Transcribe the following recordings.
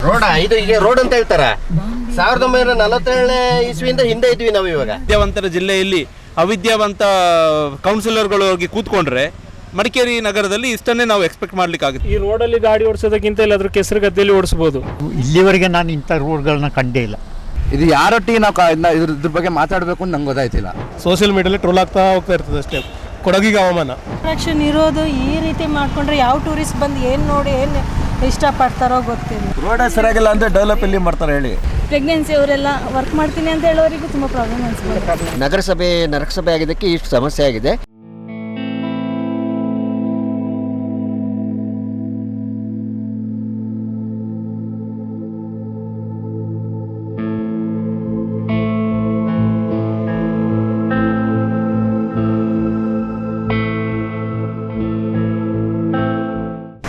Road ಇದು ಈಗ road ಅಂತ ಹೇಳ್ತಾರ. 1947 ಇಸ್ವಿಯಿಂದ ಹಿಂದೆ ಇದ್ವಿ ನಾವು. ಇವಾಗ ವಿದ್ಯಾವಂತರ ಜಿಲ್ಲೆಯಲ್ಲಿ ಅವಿದ್ಯಾವಂತ ಕೌನ್ಸಿಲರ್ಗಳು ಹೋಗಿ ಕೂತ್ಕೊಂಡ್ರೆ ಮಡಿಕೇರಿ ನಗರದಲ್ಲಿ ಇಷ್ಟನ್ನೇ ನಾವು ಎಕ್ಸ್ಪೆಕ್ಟ್ ಮಾಡ್ಲಿಕ್ಕಾಗುತ್ತೆ. ಈ ರೋಡಲ್ಲಿ ಗಾಡಿ ಓಡಿಸೋದಕ್ಕಿಂತ ಇಲ್ಲ ಅದ್ರ ಕೆಸರು ಗದ್ದೆಯಲ್ಲಿ ಓಡಿಸಬಹುದು. ಇಲ್ಲಿವರೆಗೆ ನಾನು ಇಂಥ ರೋಡ್ಗಳನ್ನ ಕಂಡೇ ಇಲ್ಲ. ಇದು ಯಾರೊಟ್ಟಿಗೆ ನಾವು ಇದ್ರ ಬಗ್ಗೆ ಮಾತಾಡಬೇಕು ಅಂತ ನಂಗೆ ಗೊತ್ತಾಯ್ತಿಲ್ಲ. ಸೋಷಿಯಲ್ ಮೀಡಿಯಾದಲ್ಲಿ ಟ್ರೋಲ್ ಆಗ್ತಾ ಹೋಗ್ತಾ ಇರ್ತದೆ ಅಷ್ಟೇ. ಕೊಡಗಿಗೆ ಹವಾಮಾನ ಅಟ್ರಾಕ್ಷನ್ ಇರೋದು ಈ ರೀತಿ ಮಾಡ್ಕೊಂಡ್ರೆ ಯಾವ ಟೂರಿಸ್ಟ್ ಬಂದು ಏನು ನೋಡಿ ಏನು ಇಷ್ಟಪಡ್ತಾರೋ ಗೊತ್ತಿಲ್ಲ. ರೋಡ್ ಸರಿಯಾಗಿಲ್ಲ ಅಂದರೆ ಡೆವಲಪ್ ಎಲ್ಲಿ ಮಾಡ್ತಾರೆ ಹೇಳಿ. ಪ್ರೆಗ್ನೆನ್ಸಿ ಅವರೆಲ್ಲ ವರ್ಕ್ ಮಾಡ್ತೀನಿ ಅಂತ ಹೇಳೋರಿಗೂ ತುಂಬ ಪ್ರಾಬ್ಲಮ್ ಅನ್ಸ್ಬೋದು. ನಗರಸಭೆ ನರಕಸಭೆ ಆಗಿದ್ದಕ್ಕೆ ಇಷ್ಟು ಸಮಸ್ಯೆ ಆಗಿದೆ.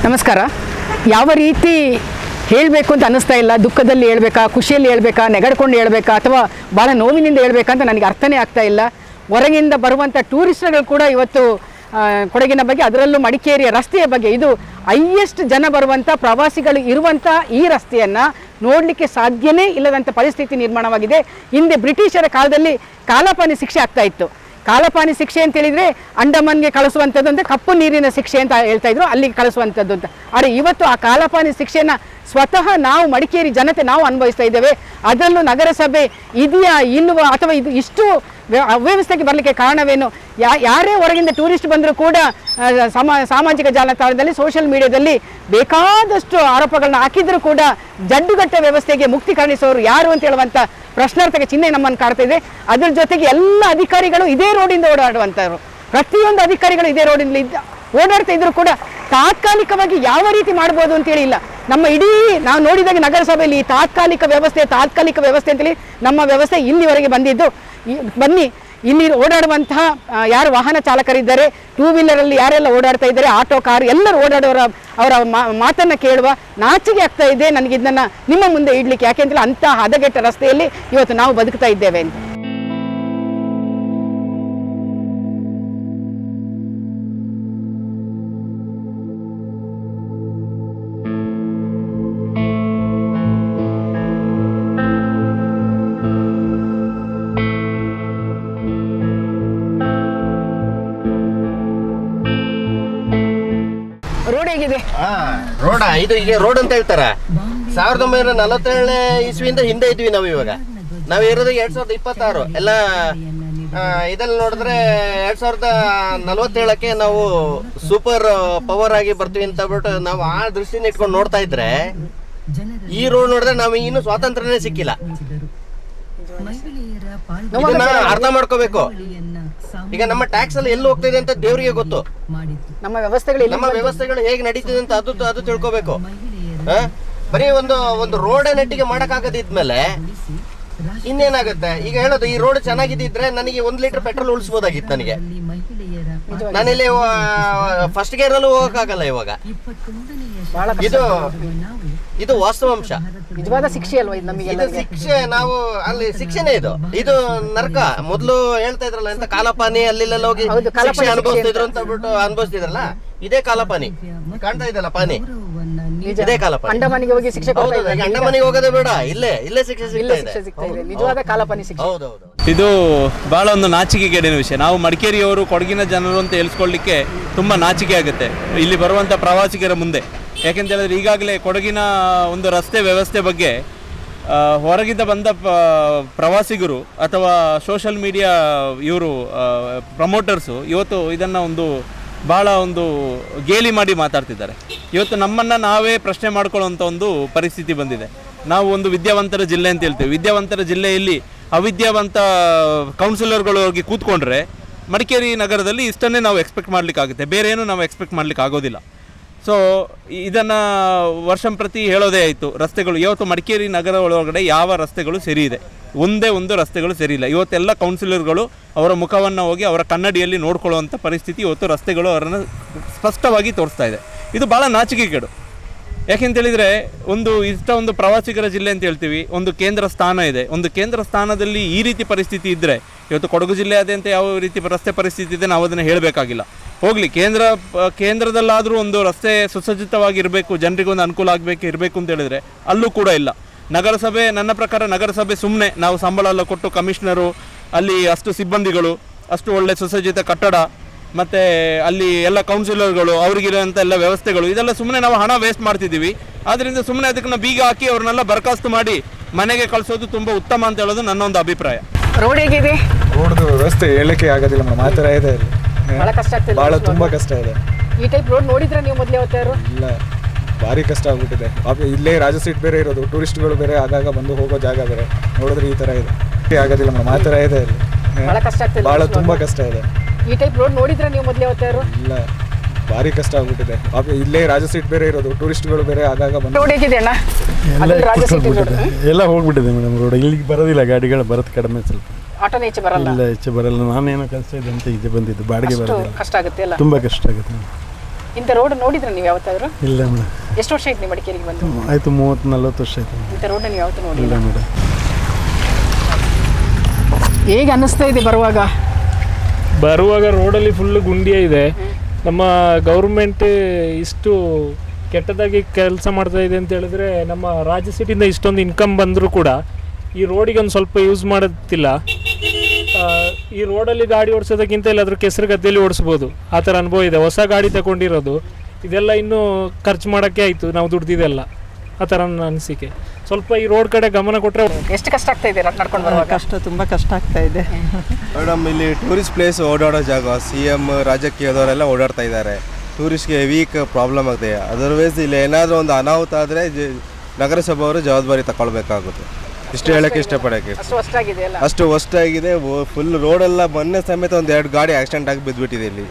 ನಮಸ್ಕಾರ. ಯಾವ ರೀತಿ ಹೇಳಬೇಕು ಅಂತ ಅನ್ನಿಸ್ತಾ ಇಲ್ಲ. ದುಃಖದಲ್ಲಿ ಹೇಳ್ಬೇಕಾ, ಖುಷಿಯಲ್ಲಿ ಹೇಳ್ಬೇಕಾ, ನೆಗಡ್ಕೊಂಡು ಹೇಳ್ಬೇಕಾ, ಅಥವಾ ಭಾಳ ನೋವಿನಿಂದ ಹೇಳ್ಬೇಕಾ ಅಂತ ನನಗೆ ಅರ್ಥನೇ ಆಗ್ತಾ ಇಲ್ಲ. ಹೊರಗಿಂದ ಬರುವಂಥ ಟೂರಿಸ್ಟ್ಗಳು ಕೂಡ ಇವತ್ತು ಕೊಡಗಿನ ಬಗ್ಗೆ, ಅದರಲ್ಲೂ ಮಡಿಕೇರಿಯ ರಸ್ತೆಯ ಬಗ್ಗೆ, ಇದು ಹೈಯೆಸ್ಟ್ ಜನ ಬರುವಂಥ ಪ್ರವಾಸಿಗಳು ಇರುವಂಥ ಈ ರಸ್ತೆಯನ್ನು ನೋಡಲಿಕ್ಕೆ ಸಾಧ್ಯನೇ ಇಲ್ಲದಂಥ ಪರಿಸ್ಥಿತಿ ನಿರ್ಮಾಣವಾಗಿದೆ. ಹಿಂದೆ ಬ್ರಿಟಿಷರ ಕಾಲದಲ್ಲಿ ಕಾಲಪಾನಿ ಶಿಕ್ಷೆ ಆಗ್ತಾ ಇತ್ತು. ಕಾಲಪಾನಿ ಶಿಕ್ಷೆ ಅಂತ ಹೇಳಿದರೆ ಅಂಡಮಾನ್ಗೆ ಕಳಿಸುವಂಥದ್ದು ಅಂತ, ಕಪ್ಪು ನೀರಿನ ಶಿಕ್ಷೆ ಅಂತ ಹೇಳ್ತಾ ಇದ್ರು, ಅಲ್ಲಿಗೆ ಕಳಿಸುವಂಥದ್ದು ಅಂತ. ಆದರೆ ಇವತ್ತು ಆ ಕಾಲಪಾನಿ ಶಿಕ್ಷೆನ ಸ್ವತಃ ನಾವು ಮಡಿಕೇರಿ ಜನತೆ ನಾವು ಅನುಭವಿಸ್ತಾ ಇದ್ದೇವೆ. ಅದರಲ್ಲೂ ನಗರಸಭೆ ಇದೆಯಾ ಇಲ್ವಾ, ಅಥವಾ ಇದು ಇಷ್ಟು ಅವ್ಯವಸ್ಥೆಗೆ ಬರಲಿಕ್ಕೆ ಕಾರಣವೇನು? ಯಾರೇ ಹೊರಗಿಂದ ಟೂರಿಸ್ಟ್ ಬಂದರೂ ಕೂಡ ಸಾಮಾಜಿಕ ಜಾಲತಾಣದಲ್ಲಿ, ಸೋಷಿಯಲ್ ಮೀಡಿಯಾದಲ್ಲಿ ಬೇಕಾದಷ್ಟು ಆರೋಪಗಳನ್ನ ಹಾಕಿದರೂ ಕೂಡ ಜಡ್ಡುಗಟ್ಟ ವ್ಯವಸ್ಥೆಗೆ ಮುಕ್ತಿ ಕಾಣಿಸೋರು ಯಾರು ಅಂತ ಹೇಳುವಂಥ ಪ್ರಶ್ನಾರ್ಥಕ ಚಿಹ್ನೆ ನಮ್ಮನ್ನು ಕಾಡ್ತಾ ಇದೆ. ಅದರ ಜೊತೆಗೆ ಎಲ್ಲ ಅಧಿಕಾರಿಗಳು ಇದೇ ರೋಡಿಂದ ಓಡಾಡುವಂಥವ್ರು. ಪ್ರತಿಯೊಂದು ಅಧಿಕಾರಿಗಳು ಇದೇ ರೋಡಿಂದ ಓಡಾಡ್ತಾ ಇದ್ರು ಕೂಡ ತಾತ್ಕಾಲಿಕವಾಗಿ ಯಾವ ರೀತಿ ಮಾಡ್ಬೋದು ಅಂತೇಳಿ ಇಲ್ಲ. ನಮ್ಮ ಇಡೀ ನಾವು ನೋಡಿದಾಗ ನಗರಸಭೆಯಲ್ಲಿ ಈ ತಾತ್ಕಾಲಿಕ ವ್ಯವಸ್ಥೆ ಅಂತೇಳಿ ನಮ್ಮ ವ್ಯವಸ್ಥೆ ಇಲ್ಲಿವರೆಗೆ ಬಂದಿದ್ದು. ಬನ್ನಿ, ಇಲ್ಲಿ ಓಡಾಡುವಂತಹ ಯಾರು ವಾಹನ ಚಾಲಕರಿದ್ದಾರೆ, ಟೂ ವೀಲರಲ್ಲಿ ಯಾರೆಲ್ಲ ಓಡಾಡ್ತಾ ಇದ್ದಾರೆ, ಆಟೋ, ಕಾರ್ ಎಲ್ಲರೂ ಓಡಾಡೋರ ಅವರ ಮಾತನ್ನು ಕೇಳುವ ನಾಚಿಕೆ ಆಗ್ತಾ ಇದೆ ನನಗೆ ಇದನ್ನು ನಿಮ್ಮ ಮುಂದೆ ಇಡ್ಲಿಕ್ಕೆ. ಯಾಕೆಂದರೆ ಅಂಥ ಹದಗೆಟ್ಟ ರಸ್ತೆಯಲ್ಲಿ ಇವತ್ತು ನಾವು ಬದುಕ್ತಾ ಇದ್ದೇವೆ ಅಂತ. ರೋಡ ಇದು ಈಗ ರೋಡ್ ಅಂತ ಹೇಳ್ತಾರ. 1947 ಇಸ್ವಿಯಿಂದ ಹಿಂದೆ ಇದ್ವಿ ನಾವು. ಇವಾಗ ನಾವು ಇರೋದು 2026 ಎಲ್ಲ. ಇದಲ್ಲಿ ನೋಡಿದ್ರೆ 2047ಕ್ಕೆ ನಾವು ಸೂಪರ್ ಪವರ್ ಆಗಿ ಬರ್ತೀವಿ ಅಂತ ಬಿಟ್ಟು ನಾವು ಆ ದೃಷ್ಟಿನ ಇಟ್ಕೊಂಡು ನೋಡ್ತಾ ಇದ್ರೆ, ಈ ರೋಡ್ ನೋಡಿದ್ರೆ ನಾವು ಇನ್ನು ಸ್ವಾತಂತ್ರ್ಯನೇ ಸಿಕ್ಕಿಲ್ಲ. ಇದನ್ನ ಅರ್ಥ ಮಾಡ್ಕೋಬೇಕು. ಈಗ ನಮ್ಮ ಟ್ಯಾಕ್ಸ್ ಅಲ್ಲಿ ಎಲ್ಲಿ ಹೋಗ್ತಿದೆ ಅಂತ ದೇವರಿಗೆ ಗೊತ್ತು. ನಮ್ಮ ವ್ಯವಸ್ಥೆಗಳು ಹೇಗೆ ನಡೀತಿದೆ ಅಂತ ಅದು ತಿಳ್ಕೋಬೇಕು. ಬರೀ ಒಂದು ರೋಡ್ ನೆಟ್ಟಿಗೆ ಮಾಡಕ್ಕಾಗದಿದ್ಮೇಲೆ ಇನ್ನೇನಾಗುತ್ತೆ? ಈಗ ಹೇಳೋದು, ಈ ರೋಡ್ ಚೆನ್ನಾಗಿದ್ದಿದ್ರೆ ನನಗೆ 1 ಲೀಟರ್ ಪೆಟ್ರೋಲ್ ಉಳಿಸಬಹುದಾಗಿತ್ತು. ನನಗೆ ನಾನಿಲ್ಲಿ ಫಸ್ಟ್ ಗೇರ್ ಅಲ್ಲೂ ಹೋಗಕ್ಕಾಗಲ್ಲ ಇವಾಗ. ಇದು ವಾಸ್ತವಾಂಶ. ನಿಜವಾದ ಶಿಕ್ಷೆ ಅಲ್ವಾ ಇದು ನಮಗೆ? ಇದು ಶಿಕ್ಷೆ. ನಾವು ಅಲ್ಲಿ ಶಿಕ್ಷೆನೇ ಇದು ನರಕ. ಮೊದಲು ಹೇಳ್ತಾ ಇದ್ರಲ್ಲ ಎಂತ ಕಾಲಪಾನಿ, ಅಲ್ಲೆಲ್ಲ ಹೋಗಿ ಶಿಕ್ಷೆ ಅನುಭವಿಸ್ತಿದ್ರು ಅಂತ ಬಿಟ್ಟು ಅನುಭವಿಸ್ತಿದ್ರಲ್ಲ, ಇದೇ ಕಾಲಪಾನಿ. ಕಾಣ್ತಾ ಇದೆಯಲ್ಲ ಪಾನಿ, ಇದೇ ಕಾಲಪಾನಿ. ಅಂಡಮಾನಿಗೆ ಹೋಗಿ ಶಿಕ್ಷೆ ಕೊಡ್ತಾ ಅಂಡಮಾನಿಗೆ ಹೋಗೋದೇ ಬೇಡ, ಇಲ್ಲೇ ಶಿಕ್ಷೆ ಸಿಗ್ತಾ ಇದೆ. ನಿಜವಾದ ಕಾಲಪಾನಿ ಶಿಕ್ಷೆ. ಹೌದೌದು. ಇದು ಬಹಳ ಒಂದು ನಾಚಿಕೆಗೇಡಿನ ವಿಷಯ. ನಾವು ಮಡಿಕೇರಿಯವರು, ಕೊಡಗಿನ ಜನರು ಅಂತ ಹೇಳಿಸ್ಕೊಳ್ಳಿಕ್ಕೆ ತುಂಬ ನಾಚಿಕೆ ಆಗುತ್ತೆ ಇಲ್ಲಿ ಬರುವಂಥ ಪ್ರವಾಸಿಗರ ಮುಂದೆ. ಯಾಕೆಂತ ಹೇಳಿದ್ರೆ ಈಗಾಗಲೇ ಕೊಡಗಿನ ಒಂದು ರಸ್ತೆ ವ್ಯವಸ್ಥೆ ಬಗ್ಗೆ ಹೊರಗಿಂದ ಬಂದ ಪ್ರವಾಸಿಗರು ಅಥವಾ ಸೋಷಲ್ ಮೀಡಿಯಾ ಇವರು ಪ್ರಮೋಟರ್ಸು ಇವತ್ತು ಇದನ್ನು ಭಾಳ ಗೇಲಿ ಮಾಡಿ ಮಾತಾಡ್ತಿದ್ದಾರೆ. ಇವತ್ತು ನಮ್ಮನ್ನು ನಾವೇ ಪ್ರಶ್ನೆ ಮಾಡ್ಕೊಳ್ಳೋವಂಥ ಒಂದು ಪರಿಸ್ಥಿತಿ ಬಂದಿದೆ. ನಾವು ಒಂದು ವಿದ್ಯಾವಂತರ ಜಿಲ್ಲೆ ಅಂತ ಹೇಳ್ತೇವೆ. ವಿದ್ಯಾವಂತರ ಜಿಲ್ಲೆಯಲ್ಲಿ ಅವಿದ್ಯಾವಂತ ಕೌನ್ಸಿಲರ್ಗಳು ಹೋಗಿ ಕೂತ್ಕೊಂಡ್ರೆ ಮಡಿಕೇರಿ ನಗರದಲ್ಲಿ ಇಷ್ಟನ್ನೇ ನಾವು ಎಕ್ಸ್ಪೆಕ್ಟ್ ಮಾಡಲಿಕ್ಕಾಗುತ್ತೆ. ಬೇರೆ ಏನು ನಾವು ಎಕ್ಸ್ಪೆಕ್ಟ್ ಮಾಡಲಿಕ್ಕೆ ಆಗೋದಿಲ್ಲ. ಸೊ ಇದನ್ನು ವರ್ಷಂಪ್ರತಿ ಹೇಳೋದೇ ಆಯಿತು. ರಸ್ತೆಗಳು ಇವತ್ತು ಮಡಿಕೇರಿ ನಗರ ಒಳಗಡೆ ಯಾವ ರಸ್ತೆಗಳು ಸರಿ ಇದೆ? ಒಂದೇ ಒಂದು ರಸ್ತೆಗಳು ಸರಿ ಇಲ್ಲ. ಇವತ್ತೆಲ್ಲ ಕೌನ್ಸಿಲರ್ಗಳು ಅವರ ಮುಖವನ್ನು ಹೋಗಿ ಅವರ ಕನ್ನಡಿಯಲ್ಲಿ ನೋಡ್ಕೊಳ್ಳುವಂಥ ಪರಿಸ್ಥಿತಿ ಇವತ್ತು ರಸ್ತೆಗಳು ಅವರನ್ನು ಸ್ಪಷ್ಟವಾಗಿ ತೋರಿಸ್ತಾ ಇದೆ. ಇದು ಭಾಳ ನಾಚಿಕೆಗೇಡು. ಯಾಕೆಂತೇಳಿದರೆ ಒಂದು ಪ್ರವಾಸಿಗರ ಜಿಲ್ಲೆ ಅಂತ ಹೇಳ್ತೀವಿ, ಒಂದು ಕೇಂದ್ರ ಸ್ಥಾನ ಇದೆ. ಒಂದು ಕೇಂದ್ರ ಸ್ಥಾನದಲ್ಲಿ ಈ ರೀತಿ ಪರಿಸ್ಥಿತಿ ಇದ್ದರೆ ಇವತ್ತು ಕೊಡಗು ಜಿಲ್ಲೆಯಾದ್ಯಂತ ಯಾವ ರೀತಿ ರಸ್ತೆ ಪರಿಸ್ಥಿತಿ ಇದೆ ನಾವು ಅದನ್ನು ಹೇಳಬೇಕಾಗಿಲ್ಲ. ಹೋಗಲಿ, ಕೇಂದ್ರದಲ್ಲಾದರೂ ಒಂದು ರಸ್ತೆ ಸುಸಜ್ಜಿತವಾಗಿರಬೇಕು, ಜನರಿಗೊಂದು ಅನುಕೂಲ ಇರಬೇಕು ಅಂತ ಹೇಳಿದರೆ ಅಲ್ಲೂ ಕೂಡ ಇಲ್ಲ. ನಗರಸಭೆ, ನನ್ನ ಪ್ರಕಾರ ನಗರಸಭೆ ಸುಮ್ಮನೆ ನಾವು ಸಂಬಳ ಎಲ್ಲ ಕೊಟ್ಟು ಕಮಿಷನರು, ಅಲ್ಲಿ ಅಷ್ಟು ಸಿಬ್ಬಂದಿಗಳು, ಅಷ್ಟು ಒಳ್ಳೆ ಸುಸಜ್ಜಿತ ಕಟ್ಟಡ, ಮತ್ತು ಅಲ್ಲಿ ಎಲ್ಲ ಕೌನ್ಸಿಲರ್ಗಳು, ಅವರಿಗಿರೋಂಥ ಎಲ್ಲ ವ್ಯವಸ್ಥೆಗಳು, ಇದೆಲ್ಲ ಸುಮ್ಮನೆ ನಾವು ಹಣ ವೇಸ್ಟ್ ಮಾಡ್ತಿದ್ದೀವಿ. ಆದ್ದರಿಂದ ಸುಮ್ಮನೆ ಅದಕ್ಕೆ ಬೀಗ ಹಾಕಿ ಅವ್ರನ್ನೆಲ್ಲ ಬರಖಾಸ್ತು ಮಾಡಿ ಮನೆಗೆ ಕಳಿಸೋದು ತುಂಬ ಉತ್ತಮ ಅಂತ ಹೇಳೋದು ನನ್ನ ಒಂದು ಅಭಿಪ್ರಾಯ. ರೋಡ್ ಹೇಗಿದೆ? ರೋಡ್ದು ವ್ಯವಸ್ಥೆ ಹೇಳಕ್ಕೆ ಆಗೋದಿಲ್ಲ ಮೇಡಮ್, ಆ ಥರ ಇದೆ ಇಲ್ಲಿ. ಭಾಳ ಕಷ್ಟ ಆಗ್ತಿದೆ, ಭಾಳ ತುಂಬ ಕಷ್ಟ ಇದೆ. ಈ ಟೈಪ್ ರೋಡ್ ನೋಡಿದ್ರೆ ನೀವು ಮೊದಲೇ ಯಾವತ್ತಾರು? ಇಲ್ಲ, ಭಾರಿ ಕಷ್ಟ ಆಗ್ಬಿಟ್ಟಿದೆ. ಇಲ್ಲೇ ರಾಜ ಸೀಟ್ ಬೇರೆ ಇರೋದು, ಟೂರಿಸ್ಟ್ಗಳು ಬೇರೆ ಆಗಾಗ ಬಂದು ಹೋಗೋ ಜಾಗ ಬೇರೆ, ನೋಡಿದ್ರೆ ಈ ಥರ ಇದೆ. ಆಗೋದಿಲ್ಲ ಮೇಡಮ್, ಆ ಥರ ಇದೆ ಇಲ್ಲಿ. ಭಾಳ ಕಷ್ಟ ಆಗ್ತಿದೆ, ಭಾಳ ತುಂಬ ಕಷ್ಟ ಇದೆ. ಈ ಟೈಪ್ ರೋಡ್ ನೋಡಿದ್ರೆ ನೀವು ಮೊದಲೇ ಯಾವತ್ತಾರು? ಇಲ್ಲ, ಭಾರಿ ಕಷ್ಟ ಆಗ್ಬಿಟ್ಟಿದೆ. ಇಲ್ಲೇ ರಾಜ ಸೀಟ್ ಬೇರೆ ಇರೋದು, ಟೂರಿಸ್ಟ್ಗಳು ಬೇರೆ ಆಗಾಗ ಬಂದು. ರೋಡ್ ಹೇಗಿದೆ ಅಣ್ಣ? ಎಲ್ಲ ಹೋಗ್ಬಿಟ್ಟಿದೆ ಮೇಡಮ್. ರೋಡ್ ಇಲ್ಲಿಗೆ ಬರೋದಿಲ್ಲ, ಗಾಡಿಗಳು ಬರೋದು ಕಡಿಮೆ, ಸ್ವಲ್ಪ ಆಟೋನೇ ಈಚೆ ಬರಲ್ಲ. ಇಲ್ಲ, ಹೆಚ್ಚು ಬರಲ್ಲ. ನಾನೇನೋ ಕೆಲಸ ಇದೆ ಅಂತ ಈಚೆ ಬಂದಿದ್ದು, ಬಾಡಿಗೆ ಬರೋದಿಲ್ಲ. ಕಷ್ಟ ಆಗುತ್ತೆ ಅಲ್ಲ? ತುಂಬ ಕಷ್ಟ ಆಗುತ್ತೆ. ಇಂಥ ರೋಡ್ ನೋಡಿದ್ರೆ ನೀವು ಯಾವತ್ತಾದ್ರು? ಇಲ್ಲ ಮೇಡಮ್. ಎಷ್ಟು ವರ್ಷ ಆಯ್ತು ನೀವು ಮಡಿಕೇರಿಗೆ ಬಂದು? ಆಯಿತು, 30-40 ವರ್ಷ ಆಯಿತು. ಇಂಥ ರೋಡ್ ನೀವು ಯಾವತ್ತೂ ನೋಡಿಲ್ಲ? ಇಲ್ಲ ಮೇಡಮ್. ಹೇಗೆ ಅನ್ನಿಸ್ತಾ ಇದೆ ಬರುವಾಗ ರೋಡಲ್ಲಿ ಫುಲ್ಲು ಗುಂಡಿಯೇ ಇದೆ. ನಮ್ಮ ಗೌರ್ಮೆಂಟ್ ಇಷ್ಟು ಕೆಟ್ಟದಾಗಿ ಕೆಲಸ ಮಾಡ್ತಾ ಇದೆ ಅಂತ ಹೇಳಿದ್ರೆ, ನಮ್ಮ ರಾಜ್ಯ ಸಿಟಿಯಿಂದ ಇಷ್ಟೊಂದು ಇನ್ಕಮ್ ಬಂದರೂ ಕೂಡ ಈ ರೋಡಿಗೆ ಒಂದು ಸ್ವಲ್ಪ ಯೂಸ್ ಮಾಡೋದಿಲ್ಲ. ಈ ರೋಡಲ್ಲಿ ಗಾಡಿ ಓಡಿಸೋದಕ್ಕಿಂತ ಎಲ್ಲಾದರೂ ಕೆಸರು ಗದ್ದೆಯಲ್ಲಿ ಓಡಿಸ್ಬೋದು, ಆ ಥರ ಅನುಭವ ಇದೆ. ಹೊಸ ಗಾಡಿ ತಗೊಂಡಿರೋದು, ಇದೆಲ್ಲ ಇನ್ನೂ ಖರ್ಚು ಮಾಡೋಕ್ಕೆ ಆಯಿತು ನಾವು ದುಡ್ದಿದೆಲ್ಲ, ಆ ಥರ ನನ್ನ ಅನಿಸಿಕೆ. ಸ್ವಲ್ಪ ಈ ರೋಡ್ ಕಡೆ ಗಮನ ಕೊಟ್ಟರೆ. ಎಷ್ಟು ಕಷ್ಟ ಆಗ್ತಾ ಇದೆ ನಡ್ಕೊಂಡು ಬರುವಾಗ? ಕಷ್ಟ, ತುಂಬ ಕಷ್ಟ ಆಗ್ತಾ ಇದೆ ಮೇಡಮ್. ಇಲ್ಲಿ ಟೂರಿಸ್ಟ್ ಪ್ಲೇಸ್ ಓಡಾಡೋ ಜಾಗ, CM ರಾಜಕೀಯದವರೆಲ್ಲ ಓಡಾಡ್ತಾ ಇದ್ದಾರೆ. ಟೂರಿಸ್ಟ್ಗೆ ವೀಕ್ ಪ್ರಾಬ್ಲಮ್ ಆಗ್ತದೆ. ಅದರ್ವೈಸ್ ಇಲ್ಲಿ ಏನಾದರೂ ಒಂದು ಅನಾಹುತ ಆದರೆ ನಗರಸಭೆಯವರು ಜವಾಬ್ದಾರಿ ತಗೊಳ್ಬೇಕಾಗುತ್ತೆ. ಇಷ್ಟು ಹೇಳೋಕ್ಕೆ ಇಷ್ಟಪಡೋಕ್ಕೆ ಅಷ್ಟು ವರ್ಸ್ಟಾಗಿದೆ. ಫುಲ್ ರೋಡೆಲ್ಲ ಮೊನ್ನೆ ಸಮೇತ ಒಂದು 2 ಗಾಡಿ ಆಕ್ಸಿಡೆಂಟ್ ಆಗಿ ಬಿದ್ದುಬಿಟ್ಟಿದೆ ಇಲ್ಲಿ.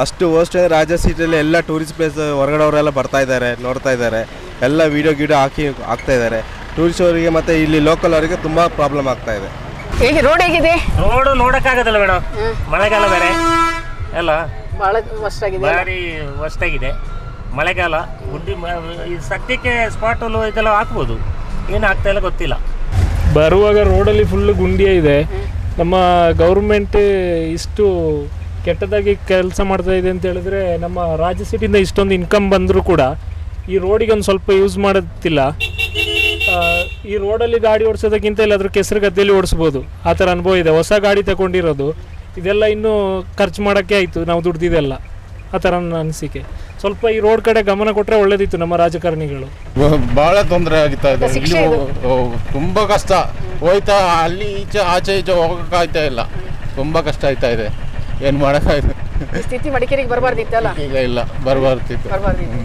ಅಷ್ಟು ವರ್ಸ್ಟ್ ಅಂದರೆ ರಾಜ ಸೀಟಲ್ಲಿ ಎಲ್ಲ ಟೂರಿಸ್ಟ್ ಪ್ಲೇಸ್ ಹೊರಗಡೆಯವರೆಲ್ಲ ಬರ್ತಾ ಇದ್ದಾರೆ, ನೋಡ್ತಾ ಇದ್ದಾರೆ, ಎಲ್ಲ ವೀಡಿಯೋ ಹಾಕ್ತಾ ಇದ್ದಾರೆ. ಟೂರಿಸ್ಟ್ ಅವರಿಗೆ ಮತ್ತು ಇಲ್ಲಿ ಲೋಕಲ್ ಅವರಿಗೆ ತುಂಬ ಪ್ರಾಬ್ಲಮ್ ಆಗ್ತಾ ಇದೆ. ಹೇಗೆ ರೋಡ್ ಹೇಗಿದೆ? ರೋಡ್ ನೋಡೋಕ್ಕಾಗೋದಿಲ್ಲ ಮೇಡಮ್, ಮಳೆಗಾಲ ಬೇರೆ ಎಲ್ಲ ಭಾಳ ವರ್ಸ್ಟ್ ಆಗಿದೆ, ಭಾರಿ ವರ್ಸ್ಟ್ ಆಗಿದೆ. ಮಳೆಗಾಲ ಗುಡ್ಡಿ ಈ ಸದ್ಯಕ್ಕೆ ಸ್ಪಾಟಲ್ಲಿ ಇದೆಲ್ಲ ಹಾಕ್ಬೋದು, ಏನು ಆಗ್ತಾ ಇಲ್ಲ ಗೊತ್ತಿಲ್ಲ. ಬರುವಾಗ ರೋಡಲ್ಲಿ ಫುಲ್ಲು ಗುಂಡಿಯೇ ಇದೆ. ನಮ್ಮ ಗೌರ್ಮೆಂಟ್ ಇಷ್ಟು ಕೆಟ್ಟದಾಗಿ ಕೆಲಸ ಮಾಡ್ತಾ ಇದೆ ಅಂತ ಹೇಳಿದ್ರೆ, ನಮ್ಮ ರಾಜ್ಯ ಸಿಟಿಯಿಂದ ಇಷ್ಟೊಂದು ಇನ್ಕಮ್ ಬಂದರೂ ಕೂಡ ಈ ರೋಡಿಗೆ ಒಂದು ಸ್ವಲ್ಪ ಯೂಸ್ ಮಾಡೋದಿಲ್ಲ. ಈ ರೋಡಲ್ಲಿ ಗಾಡಿ ಓಡಿಸೋದಕ್ಕಿಂತ ಎಲ್ಲಾದರೂ ಕೆಸರು ಗದ್ದೆಯಲ್ಲಿ ಓಡಿಸ್ಬೋದು, ಆ ಥರ ಅನುಭವ ಇದೆ. ಹೊಸ ಗಾಡಿ ತಗೊಂಡಿರೋದು, ಇದೆಲ್ಲ ಇನ್ನೂ ಖರ್ಚು ಮಾಡೋಕ್ಕೆ ಆಯಿತು ನಾವು ದುಡ್ದಿದೆಲ್ಲ, ಆ ಥರ ನನ್ನ ಅನಿಸಿಕೆ. ಸ್ವಲ್ಪ ಈ ರೋಡ್ ಕಡೆ ಗಮನ ಕೊಟ್ಟರೆ ಒಳ್ಳೇದಿತ್ತು ನಮ್ಮ ರಾಜಕಾರಣಿಗಳು. ಭಾಳ ತೊಂದರೆ ಆಗ್ತಾ ಇದೆ. ಇಲ್ಲಿ ತುಂಬ ಕಷ್ಟ ಹೋಯ್ತಾ, ಅಲ್ಲಿ ಆಚೆ ಈಚೆ ಹೋಗೋಕ್ಕಾಗ್ತಾ ಇಲ್ಲ, ತುಂಬ ಕಷ್ಟ ಆಯ್ತಾ ಇದೆ. ಏನು ಮಾಡೋಕ್ಕಾಯ್ತು? ಸ್ಥಿತಿ ಮಡಿಕೇರಿಗೆ ಬರಬಾರ್ದಿತ್ತಲ್ಲ? ಇಲ್ಲ, ಬರಬಾರ್ದಿತ್ತು.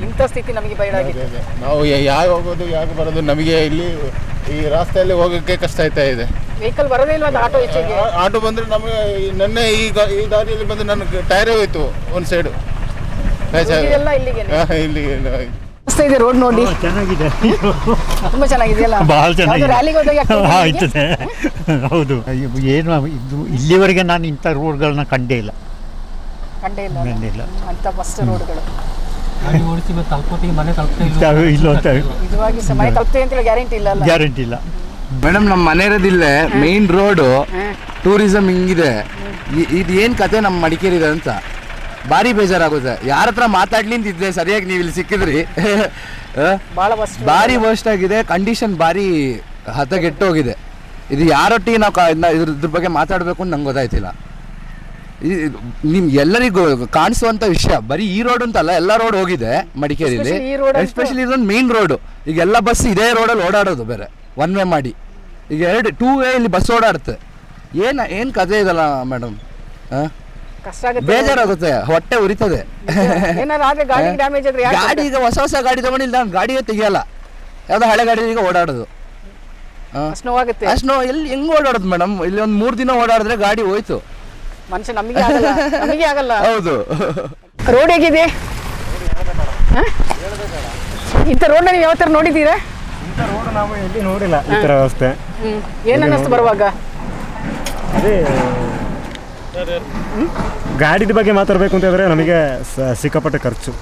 ಇಂಥ ಸ್ಥಿತಿ ನಮಗೆ ಬಯಲಾಗಿದೆ. ನಾವು ಯಾಕೆ ಹೋಗೋದು, ಯಾಕೆ ಬರೋದು, ನಮಗೆ ಇಲ್ಲಿ ಈ ರಸ್ತೆಯಲ್ಲಿ ಹೋಗೋಕ್ಕೆ ಕಷ್ಟ ಆಯ್ತಾ ಇದೆ. ವೆಹಿಕಲ್ ಬರೋದೇ ಇಲ್ಲ, ಆಟೋ ಹೆಚ್ಚಿಗೆ. ಆಟೋ ಬಂದರೆ ನಮಗೆ ನೆನ್ನೆ ಈ ದಾರಿಯಲ್ಲಿ ಬಂದು ನನ್ನ ಟೈರೇ ಹೋಯ್ತು ಒಂದು ಸೈಡು. ಇಲ್ಲಿಗೆ ಇದೆ ರೋಡ್ ನೋಡಿ. ಚೆನ್ನಾಗಿದೆ, ತುಂಬ ಚೆನ್ನಾಗಿದೆಯಲ್ಲ? ಭಾಳ ಚೆನ್ನಾಗಿದೆ. ರ್ಯಾಲಿಗೆ ಹೋದಾಗ ಆಯ್ತದೆ. ಹೌದು, ಏನು ಇದು ಇಲ್ಲಿವರೆಗೆ ನಾನು ಇಂಥ ರೋಡ್ಗಳನ್ನ ಕಂಡೇ ಇಲ್ಲ. ಅಂತ ಫಸ್ಟ್ ರೋಡ್ಗಳು ಗ್ಯಾರಂಟಿ ಇಲ್ಲ ಮೇಡಮ್. ನಮ್ಮ ಮನೆ ಇರೋದಿಲ್ಲೇ, ಮೇನ್ ರೋಡು, ಟೂರಿಸಂ ಹಿಂಗಿದೆ. ಇದು ಏನು ಕತೆ ನಮ್ಮ ಮಡಿಕೇರಿದೆ ಅಂತ ಭಾರಿ ಬೇಜಾರಾಗುತ್ತೆ. ಯಾರ ಹತ್ರ ಮಾತಾಡ್ಲಿಂತಿದ್ದೆ ಸರಿಯಾಗಿ ನೀವು ಇಲ್ಲಿ ಸಿಕ್ಕಿದ್ರಿ. ಭಾರಿ ವರ್ಸ್ಟ್ ಆಗಿದೆ, ಕಂಡೀಷನ್ ಭಾರಿ ಹದಗೆಟ್ಟೋಗಿದೆ. ಇದು ಯಾರೊಟ್ಟಿಗೆ ನಾವು ಇದ್ರ ಬಗ್ಗೆ ಮಾತಾಡಬೇಕು ಅಂತ ನಂಗೆ ಗೊತ್ತಾಯ್ತಿಲ್ಲ. ಎಲ್ಲರಿಗೂ ಕಾಣಿಸುವಂಥ ವಿಷಯ ಬರೀ ಈ ರೋಡ್ ಅಂತಲ್ಲ, ಎಲ್ಲ ರೋಡ್ ಹೋಗಿದೆ ಮಡಿಕೇರಿಲಿ, ಎಸ್ಪೆಷಲಿ ಇದೊಂದು ಮೇನ್ ರೋಡು. ಈಗ ಎಲ್ಲ ಬಸ್ ಇದೇ ರೋಡಲ್ಲಿ ಓಡಾಡೋದು, ಬೇರೆ 1 ವೇ ಮಾಡಿ. ಈಗ 2 ವೇ ಇಲ್ಲಿ ಬಸ್ ಓಡಾಡುತ್ತೆ. ಏನು ಕಥೆ ಇದಲ್ಲ ಮೇಡಮ್. ಬೇಜಾರಾಗುತ್ತೆ, ಹೊಟ್ಟೆ ಉರಿತದೆ. ಗಾಡಿ ಈಗ ಹೊಸ ಗಾಡಿ ತಗೊಂಡಿಲ್ಲ, ನಾನು ಗಾಡಿಯೇ ತೆಗಿಯಲ್ಲ. ಯಾವುದೋ ಹಳೆ ಗಾಡಿ ಈಗ ಓಡಾಡೋದು. ಅಷ್ಟು ಎಲ್ಲಿ ಹೆಂಗ್ ಓಡಾಡೋದು ಮೇಡಮ್? ಇಲ್ಲಿ ಒಂದು 3 ದಿನ ಓಡಾಡಿದ್ರೆ ಗಾಡಿ ಹೋಯ್ತು. ಮನುಷ್ಯ ನಮಗೆ ಆಗಲ್ಲ. ಹೌದು. ರೋಡ್ ಹೇಗಿದೆ? ಇಂಥ ರೋಡ್ನ ನೀವು ಯಾವ ಥರ ನೋಡಿದ್ದೀರಾ? ಇಂಥ ರೋಡ್ ನಾವು ಎಲ್ಲಿ ನೋಡಿಲ್ಲ, ಈ ಥರ ವ್ಯವಸ್ಥೆ. ಏನು ಅನ್ನಿಸ್ತು ಬರುವಾಗ? ಅದೇ ಗಾಡಿದ ಬಗ್ಗೆ ಮಾತಾಡಬೇಕು ಅಂತ ಹೇಳಿದ್ರೆ ನಮಗೆ ಸಿಕ್ಕಾಪಟ್ಟೆ ಖರ್ಚು.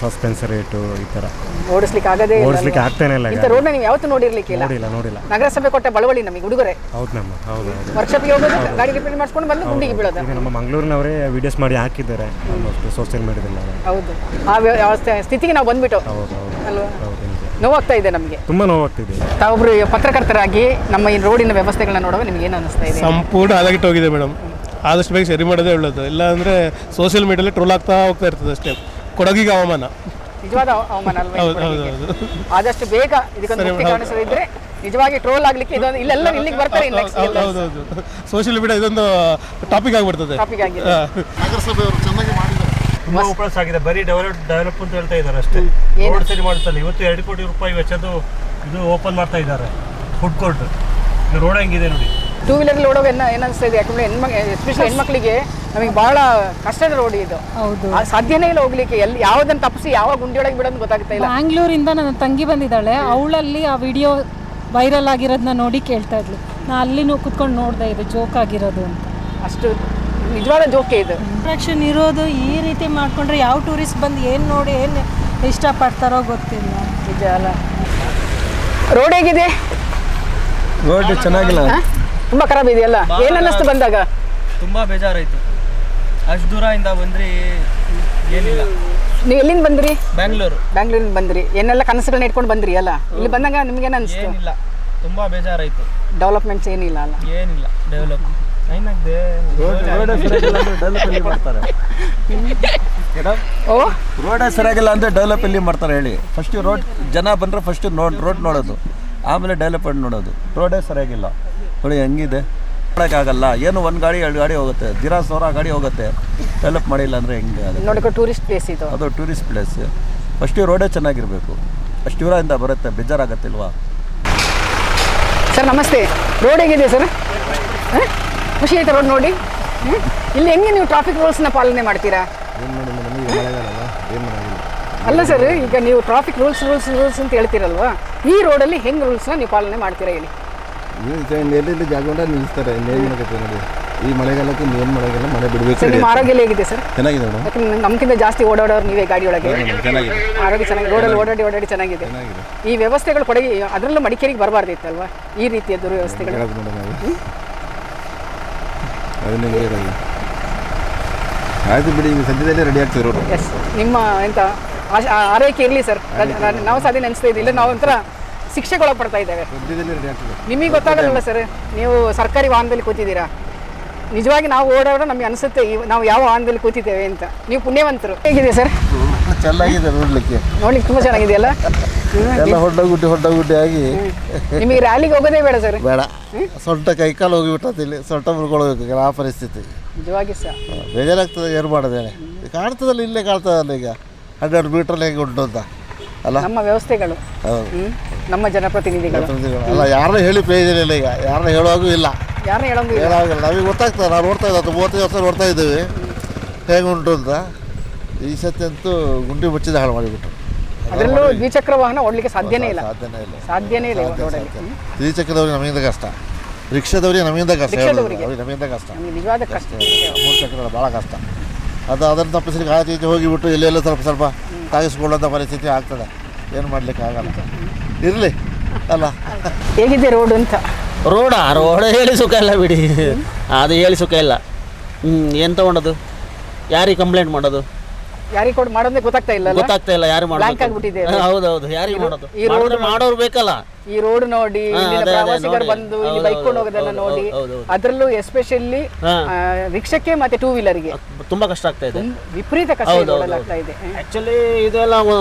ಸಸ್ಪೆನ್ಸ್ ರೇಟು ಈ ಥರ ಓಡಿಸ್ಲಿಕ್ಕೆ ಆಗದೇ ಇಲ್ಲ ಓಡಿಸ್ಲಿಕ್ಕೆ ಆಗ್ತಾನೆ ಇಲ್ಲ ಇಂಥ ರೋಡ್ನ ನೀವು ಯಾವತ್ತೂ ನೋಡಿರ್ಲಿಕ್ಕಿಲ್ಲ. ನೋಡಿಲ್ಲ. ನಗರಸಭೆ ಕೊಟ್ಟ ಬಳವಳಿ ನಮಗೆ ಉಡುಗೊರೆ. ಹೌದು ನಮ್ಮ ಹೌದು ವರ್ಕ್ಶಾಪ್ಗೆ ಹೋಗೋದು, ಗಾಡಿ ರಿಪೇರಿ ಮಾಡಿಸ್ಕೊಂಡು ಬಂದು ಗುಂಡಿಗೆ ಬೀಳೋದು. ಈಗ ನಮ್ಮ ಮಂಗಳೂರಿನವರೇ ವಿಡಿಯೋಸ್ ಮಾಡಿ ಹಾಕಿದ್ದಾರೆ ಸೋಷಿಯಲ್ ಮೀಡಿಯಾದಲ್ಲಿ. ಹೌದು, ಆ ಸ್ಥಿತಿಗೆ ನಾವು ಬಂದ್ಬಿಟ್ಟು ಅಲ್ವಾ, ನೋವಾಗ್ತಾ ಇದೆ ನಮಗೆ, ತುಂಬ ನೋವಾಗ್ತಿದೆ. ತಾವೊಬ್ರು ಪತ್ರಕರ್ತರಾಗಿ ನಮ್ಮ ಈ ರೋಡಿನ ವ್ಯವಸ್ಥೆಗಳನ್ನ ನೋಡುವಾಗ ನಿಮ್ಗೆ ಏನು ಅನಿಸ್ತಾ ಇದೆ? ಸಂಪೂರ್ಣ ಹದಗೆಟ್ಟು ಹೋಗಿದೆ ಮೇಡಮ್. ಆದಷ್ಟು ಬೇಗ ಸರಿ ಮಾಡೋದೇ ಒಳ್ಳೆಯದು. ಇಲ್ಲ ಅಂದರೆ ಸೋಷಿಯಲ್ ಮೀಡಿಯಲ್ಲಿ ಟ್ರೋಲ್ ಆಗ್ತಾ ಹೋಗ್ತಾ ಇರ್ತದೆ ಅಷ್ಟೇ. ಕೊಡಗಿಗೆ ಹವಾಮಾನ ನಿಜವಾದ ಹವಾಮಾನ ಅಲ್ವಾ? ಆದಷ್ಟು ಬೇಗ ಇದಕ್ಕೊಂದು ಮುಕ್ತಿ ಕಾಣಿಸದಿದ್ರೆ ನಿಜವಾಗಿ ಟ್ರೋಲ್ ಆಗ್ಲಿಕ್ಕೆ ಇದೊಂದು ಇಲ್ಲೆಲ್ಲ ಇಲ್ಲಿಗೆ ಬರ್ತಾರೆ. ಹೌದೌದು, ಸೋಷಿಯಲ್ ಮೀಡಿಯಾ ಇದೊಂದು ಟಾಪಿಕ್ ಆಗಿಬಿಡ್ತದೆ. ಟಾಪಿಕ್ ಆಗಿದೆ. ನಗರಸಭೆಯವರು ಚೆನ್ನಾಗಿ ಮಾಡಿದ್ದಾರೆ. ತುಂಬಾ ಉಪಯೋಗ ಆಗಿದೆ. ಬರೀ ಡೆವಲಪ್ ಅಂತ ಹೇಳ್ತಾ ಇದ್ದಾರೆ ಅಷ್ಟೇ. ರೋಡ್ ಸರಿ ಮಾಡ್ತಾರೆ. ಇವತ್ತು 2 ಕೋಟಿ ರೂಪಾಯಿ ವೆಚ್ಚದ್ದು ಇದು ಓಪನ್ ಮಾಡ್ತಾ ಇದ್ದಾರೆ ಫುಡ್ ಕೋರ್ಟ್. ರೋಡ್ ಹೆಂಗಿದೆ ನೋಡಿ. ಟೂ ವೀಲರ್ ಓಡೋಗ ಏನಿಸ್ತಾ ಇದೆ, ಯಾಕಂದ್ರೆ ಎಸ್ಪೆಷಲಿ ಹೆಣ್ಮಕ್ಳಿಗೆ ನಮಗೆ ಬಹಳ ಕಷ್ಟದ ರೋಡ್ ಇದು. ಹೌದು, ಸಾಧ್ಯನೇ ಇಲ್ಲ ಹೋಗ್ಲಿಕ್ಕೆ. ಎಲ್ಲಿ ಯಾವುದನ್ನು ತಪ್ಪಿಸಿ ಯಾವ ಗುಂಡಿಯೊಳಗೆ ಬಿಡೋದು ಗೊತ್ತಾಗ್ತಾ ಇಲ್ಲ. ಬ್ಯಾಂಗ್ಳೂರಿಂದ ನನ್ನ ತಂಗಿ ಬಂದಿದ್ದಾಳೆ, ಅವಳಲ್ಲಿ ಆ ವಿಡಿಯೋ ವೈರಲ್ ಆಗಿರೋದನ್ನ ನೋಡಿ ಕೇಳ್ತಾ ಇದ್ಲು. ನಾ ಅಲ್ಲಿನೂ ಕುತ್ಕೊಂಡು ನೋಡ್ದೆ, ಇದು ಜೋಕ್ ಆಗಿರೋದು ಅಂತ. ಅಷ್ಟು ನಿಜವಾದ ಜೋಕೆ ಇದು. ಅಟ್ರಾಕ್ಷನ್ ಇರೋದು ಈ ರೀತಿ ಮಾಡ್ಕೊಂಡ್ರೆ ಯಾವ ಟೂರಿಸ್ಟ್ ಬಂದು ಏನು ನೋಡಿ ಏನು ಇಷ್ಟಪಡ್ತಾರೋ ಗೊತ್ತಿಲ್ಲ. ನಿಜ ಅಲ್ಲ. ರೋಡ್ ಹೇಗಿದೆ? ರೋಡ್ ಚೆನ್ನಾಗಿಲ್ಲ, ತುಂಬಾ ಖರಾಬ್ ಇದೆಯಲ್ಲ. ಏನು ಅನ್ನಿಸ್ತು ಬಂದಾಗ? ತುಂಬಾ ಬೇಜಾರಾಯ್ತು. ಅಷ್ಟು ದೂರದಿಂದ ಬಂದ್ರಿ, ಏನಿಲ್ಲ. ನೀವು ಎಲ್ಲಿಂದ ಬಂದ್ರಿ? ಬ್ಯಾಂಗ್ಳೂರಿಂದ ಬಂದ್ರಿ. ಏನೆಲ್ಲ ಕನಸುಗಳನ್ನ ಇಟ್ಕೊಂಡು ಬಂದ್ರಿ ಅಲ್ಲ? ಇಲ್ಲಿ ಬಂದಾಗ ನಿಮ್ಗೆ ಅನಿಸ್ತು? ಏನಿಲ್ಲ, ತುಂಬಾ ಬೇಜಾರಾಯ್ತು. ಡೆವಲಪ್ಮೆಂಟ್ಸ್ ಏನಿಲ್ಲ ಅಲ್ಲ? ಏನಿಲ್ಲ ಡೆವಲಪ್. ಏನಾಗಿದೆ, ರೋಡ್ ಸರಿಯಾಗಿಲ್ಲ ಅಂದ್ರೆ ಡೆವಲಪ್ ಎಲ್ಲಿ ಮಾಡ್ತಾರೆ ಹೇಳಿ? ಫಸ್ಟ್ ರೋಡ್ ಜನ ಬಂದ್ರೆ ಫಸ್ಟ್ ರೋಡ್ ನೋಡೋದು, ಆಮೇಲೆ ಡೆವಲಪ್ಮೆಂಟ್ ನೋಡೋದು. ರೋಡೇ ಸರಿಯಾಗಿಲ್ಲ ನೋಡಿ, ಹೆಂಗಿದೆ ಮಾಡೋಕ್ಕಾಗಲ್ಲ. ಏನು 1 ಗಾಡಿ 2 ಗಾಡಿ ಹೋಗುತ್ತೆ, ದಿನ 100 ಗಾಡಿ ಹೋಗುತ್ತೆ. ಡೆವಲಪ್ ಮಾಡಿಲ್ಲ ಅಂದರೆ ಹೆಂಗೆ ಆಗುತ್ತೆ? ನೋಡಕ್ಕೆ ಟೂರಿಸ್ಟ್ ಪ್ಲೇಸ್ ಇದು. ಅದು ಟೂರಿಸ್ಟ್ ಪ್ಲೇಸ್. ಫಸ್ಟ್ ರೋಡೇ ಚೆನ್ನಾಗಿರಬೇಕು. ಅಷ್ಟು ದೂರದಿಂದ ಬರುತ್ತೆ, ಬೇಜಾರಾಗತ್ತಿಲ್ವಾ? ಸರ್ ನಮಸ್ತೆ. ರೋಡ್ ಹೇಗಿದೆ ಸರ್? ಖುಷಿ ಆಯ್ತಾ ರೋಡ್ ನೋಡಿ? ಇಲ್ಲಿ ಹೆಂಗೆ ನೀವು ಟ್ರಾಫಿಕ್ ರೂಲ್ಸ್ನ ಪಾಲನೆ ಮಾಡ್ತೀರಾ? ಅಲ್ಲ ಸರ್, ಈಗ ನೀವು ಟ್ರಾಫಿಕ್ ರೂಲ್ಸ್ ಅಂತ ಹೇಳ್ತೀರಲ್ವಾ, ಈ ರೋಡಲ್ಲಿ ಹೆಂಗೆ ರೂಲ್ಸ್ನ ನೀವು ಪಾಲನೆ ಮಾಡ್ತೀರಾ ಹೇಳಿ? ಎಲ್ಲೆಲ್ಲಿ ಜಾಗ ನಿಲ್ಲಿಸ್ತಾರೆ. ನೋಡಿ, ಈ ಮಳೆಗಾಲಕ್ಕೆ ಏನು ಮಳೆಗಾಲ ಮಳೆ ಬಿಡಬೇಕು. ಸರ್, ನಿಮ್ಮ ಆರೋಗ್ಯ ಹೇಗಿದೆ ಸರ್? ಚೆನ್ನಾಗಿದೆ ಮೇಡಮ್. ಯಾಕಂದ್ರೆ ನಮ್ಗಿಂತ ಜಾಸ್ತಿ ಓಡಾಡೋರು ನೀವೇ ಗಾಡಿಯೊಳಗೆ. ಚೆನ್ನಾಗಿದೆ, ಆರೋಗ್ಯ ಚೆನ್ನಾಗಿದೆ. ರೋಡಲ್ಲಿ ಓಡಾಡಿ ಚೆನ್ನಾಗಿದೆ. ಈ ವ್ಯವಸ್ಥೆಗಳು ಕೊಡಗಿ, ಅದರಲ್ಲೂ ಮಡಿಕೇರಿಗೆ ಬರಬಾರ್ದಿತ್ತಲ್ವಾ ಈ ರೀತಿಯ ದುರ್ವ್ಯವಸ್ಥೆಗಳು? ಆಯ್ತು ಬಿಡಿ, ಸದ್ಯದಲ್ಲೇ ರೆಡಿ ಆಗ್ತೀವಿ ರೋಡ್. ಎಸ್, ನಿಮ್ಮ ಎಂತ ಆರೈಕೆ ಇರಲಿ ಸರ್. ನಾವು ಸಾಧನೆ ನೆನೆಸ್ತಾ ಇದ್ದಿಲ್ಲ, ನಾವು ಒಂಥರ ಶಿಕ್ಷೆಗೊಳಪಡ್ತಾ ಇದ್ದೇವೆ. ನಿಮಗೆ ಗೊತ್ತಾಗಲ್ಲ ಸರ್, ನೀವು ಸರ್ಕಾರಿ ವಾಹನದಲ್ಲಿ ಕೂತಿದ್ದೀರಾ. ನಿಜವಾಗಿ ನಾವು ಓಡಾಡೋ ನಮಗೆ ಅನಿಸುತ್ತೆ ನಾವು ಯಾವ ವಾಹನದಲ್ಲಿ ಕೂತಿದ್ದೇವೆ ಅಂತ. ನೀವು ಪುಣ್ಯವಂತರು. ಹೇಗಿದೆ ಸರ್? ಚೆನ್ನಾಗಿದೆ, ನೋಡ್ಲಿಕ್ಕೆ ತುಂಬ ಚೆನ್ನಾಗಿದೆಯಲ್ಲ. ಎಲ್ಲ ಹೊಡ್ಡ ಆಗಿ ನಿಮಗೆ ರ್ಯಾಲಿಗೆ ಹೋಗೋದೇ ಬೇಡ ಸರ್? ಬೇಡ, ಸೊಂಟ ಕೈಕಾಲು ಹೋಗಿಬಿಟ್ಟತಿ. ಇಲ್ಲಿ ಸೊಂಟ ಮುಳ್ಕೊಳ್ಬೇಕು ಆ ಪರಿಸ್ಥಿತಿ. ನಿಜವಾಗಿ ಸರ್ ಬೇಜಾರಾಗ್ತದೆ. ಏನು ಮಾಡೋದೇನೆ, ಕಾಣ್ತದಲ್ಲ, ಇಲ್ಲೇ ಕಾಣ್ತದಲ್ಲ. ಈಗ 100 ಮೀಟ್ರಲ್ಲಿ ಹೇಗೆ ಉಂಟು ಅಂತ ಅಲ್ಲ ನಮ್ಮ ವ್ಯವಸ್ಥೆಗಳು. ಹೌದು, ನಮ್ಮ ಜನಪ್ರತಿನಿಧಿಗಳು ಅಲ್ಲ. ಯಾರನ್ನ ಹೇಳಿ ಪ್ರಯೋಜನ ಇಲ್ಲ. ಈಗ ಯಾರನ್ನ ಹೇಳುವಾಗೂ ಇಲ್ಲ, ಹೇಳೋಂಗಿಲ್ಲ. ನಮಗೆ ಗೊತ್ತಾಗ್ತದೆ. ನಾವು ನೋಡ್ತಾ ಇದ್ದ 35 ವರ್ಷ ನೋಡ್ತಾ ಇದ್ದೀವಿ ಹೇಗೆ ಉಂಟು ಅಂತ. ಈ ಸತಿ ಅಂತೂ ಗುಂಡಿ ಮುಚ್ಚಿದ ಹಾಳು ಮಾಡಿಬಿಟ್ರು. ಅದರಲ್ಲೂ ದ್ವಿಚಕ್ರ ವಾಹನ ಓಡಲಿಕ್ಕೆ ಸಾಧ್ಯನೇ ಇಲ್ಲ. ದ್ವಿಚಕ್ರದವ್ರಿಗೆ ನಮಗಿಂತ ಕಷ್ಟ, ರಿಕ್ಷಾದವ್ರಿಗೆ ನಮಗಿಂತ ಕಷ್ಟ, ನಮಗಿಂತ ಕಷ್ಟ. ನಿಜವಾದ ಕಷ್ಟ. 3 ಚಕ್ರ ಭಾಳ ಕಷ್ಟ. ಅದನ್ನು ತಪ್ಪಿಸ್ಲಿಕ್ಕೆ ಆಚೆ ಹೋಗಿಬಿಟ್ಟು ಎಲ್ಲೆಲ್ಲ ಸ್ವಲ್ಪ ತಾಗಿಸ್ಕೊಳ್ಳೋಂಥ ಪರಿಸ್ಥಿತಿ ಆಗ್ತದೆ. ಏನು ಮಾಡ್ಲಿಕ್ಕೆ ಆಗಲ್ಲ. ಇರಲಿ ಅಲ್ಲ. ಹೇಗಿದೆ ರೋಡ್ ಅಂತ? ರೋಡ್ ಹೇಳಿ ಸುಖ ಇಲ್ಲ ಬಿಡಿ, ಅದು ಹೇಳಿ ಸುಖ ಇಲ್ಲ. ಏನು ತಗೊಂಡದು, ಯಾರಿಗೆ ಕಂಪ್ಲೇಂಟ್ ಮಾಡೋದು, ಯಾರಿಗೆ ಮಾಡೋದೇ ಗೊತ್ತಾಗ್ತಾ ಇಲ್ಲ. ಯಾರು ಮಾಡೋದು? ಹೌದೌದು, ಯಾರಿಗೆ ಮಾಡೋದು? ಈ ರೋಡ್ ಮಾಡೋರು ಬೇಕಲ್ಲ. ಈ ರೋಡ್ ನೋಡಿ, ಪ್ರವಾಸಿಗರು ಬಂದು ಇಲ್ಲಿ ಬೈಕ್ ಕೊಂಡು ಹೋಗೋದನ್ನ ನೋಡಿ, ಅದರಲ್ಲೂ ಎಸ್ಪೆಷಲಿ ರಿಕ್ಷಕ್ಕೆ ಮತ್ತೆ 2 ವೀಲರ್ಗೆ ತುಂಬಾ ಕಷ್ಟ ಆಗ್ತಾ ಇದೆ. ವಿಪರೀತ ಕಷ್ಟ ಆಗ್ತಾ ಇದೆ. ಆಕ್ಚುಲಿ ಇದೆಲ್ಲ